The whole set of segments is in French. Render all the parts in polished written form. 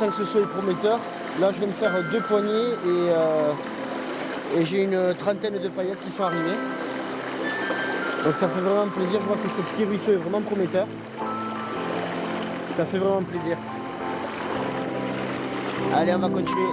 sans que ce soit prometteur. Là, je viens de faire 2 poignées et j'ai une trentaine de paillettes qui sont arrivées. Donc ça fait vraiment plaisir. Je vois que ce petit ruisseau est vraiment prometteur. Ça fait vraiment plaisir. Allez, on va continuer.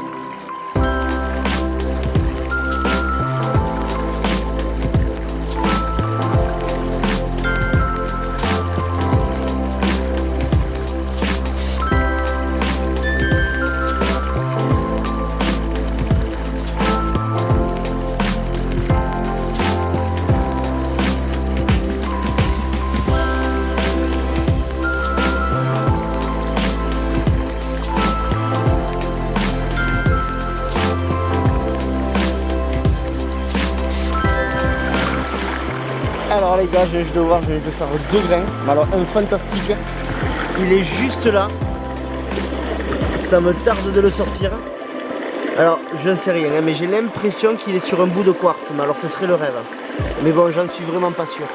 Alors les gars, je vais devoir faire 2 grains. Mais alors un fantastique, il est juste là. Ça me tarde de le sortir. Alors je ne sais rien, hein, mais j'ai l'impression qu'il est sur un bout de quartz. Mais alors ce serait le rêve. Mais bon, j'en suis vraiment pas sûr.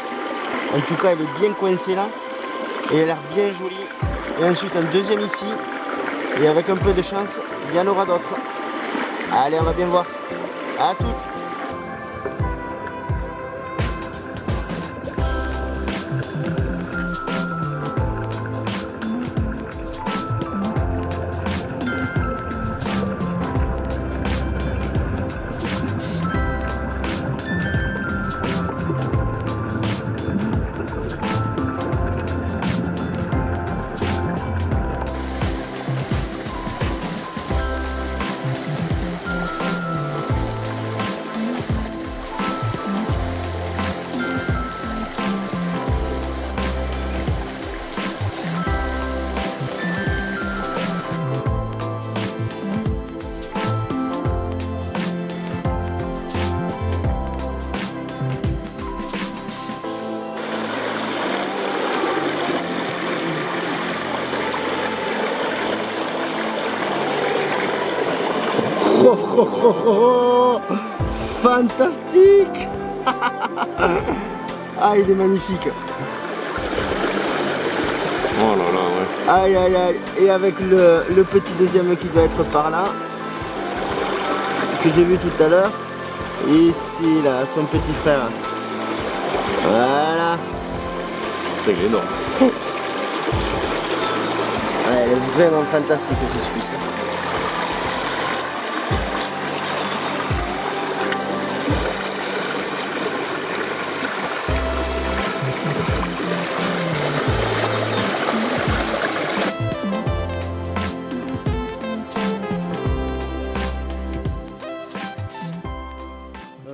En tout cas, il est bien coincé là. Et il a l'air bien joli. Et ensuite un deuxième ici. Et avec un peu de chance, il y en aura d'autres. Allez, on va bien voir. À toutes. Oh, oh, oh, oh, oh. Fantastique. Ah, il est magnifique. Oh là là, ouais. Aïe aïe aïe. Et avec le petit deuxième qui doit être par là, que j'ai vu tout à l'heure. Ici là, son petit frère. Voilà. C'est énorme. Ah, elle est vraiment fantastique ce Suisse.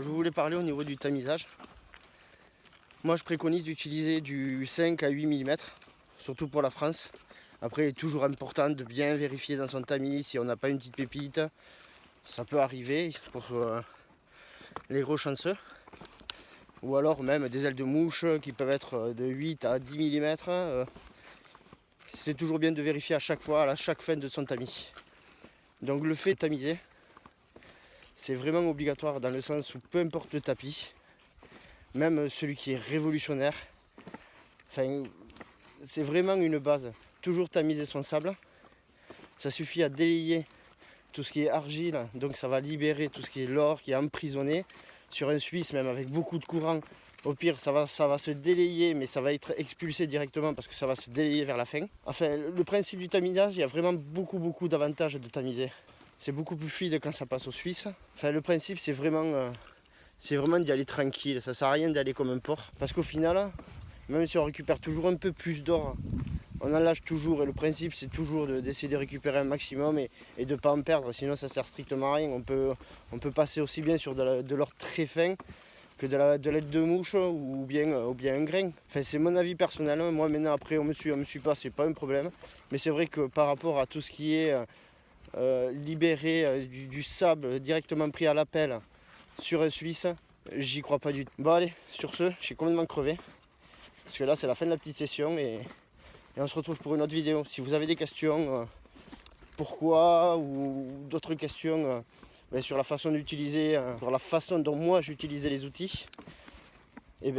Je voulais parler au niveau du tamisage. Moi je préconise d'utiliser du 5 à 8 mm, surtout pour la France. Après il est toujours important de bien vérifier dans son tamis si on n'a pas une petite pépite. Ça peut arriver pour les gros chanceux. Ou alors même des ailes de mouche qui peuvent être de 8 à 10 mm. C'est toujours bien de vérifier à chaque fois, à chaque fin de son tamis. Donc le fait de tamiser, c'est vraiment obligatoire dans le sens où peu importe le tapis, même celui qui est révolutionnaire, enfin, c'est vraiment une base. Toujours tamiser son sable. Ça suffit à délayer tout ce qui est argile, donc ça va libérer tout ce qui est l'or qui est emprisonné. Sur un Suisse, même avec beaucoup de courant, au pire ça va se délayer, mais ça va être expulsé directement parce que ça va se délayer vers la fin. Enfin, le principe du tamisage, il y a vraiment beaucoup d'avantages de tamiser. C'est beaucoup plus fluide quand ça passe au Suisse. Enfin, le principe, c'est vraiment d'y aller tranquille. Ça sert à rien d'aller comme un porc. Parce qu'au final, même si on récupère toujours un peu plus d'or, on en lâche toujours. Et le principe, c'est toujours d'essayer de récupérer un maximum et de ne pas en perdre. Sinon, ça sert strictement à rien. On peut passer aussi bien sur de l'or très fin que de l'aile de mouche ou bien un grain. Enfin, c'est mon avis personnel. Moi, maintenant, après, on me suit pas, c'est pas un problème. Mais c'est vrai que par rapport à tout ce qui est libérer du sable directement pris à la pelle sur un Suisse, j'y crois pas du tout. Bon allez, sur ce, je suis complètement crevé. Parce que là c'est la fin de la petite session et on se retrouve pour une autre vidéo. Si vous avez des questions, pourquoi ou d'autres questions sur la façon d'utiliser, sur la façon dont moi j'utilisais les outils, et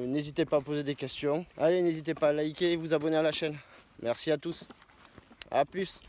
n'hésitez pas à poser des questions. Allez, n'hésitez pas à liker et vous abonner à la chaîne. Merci à tous. A plus.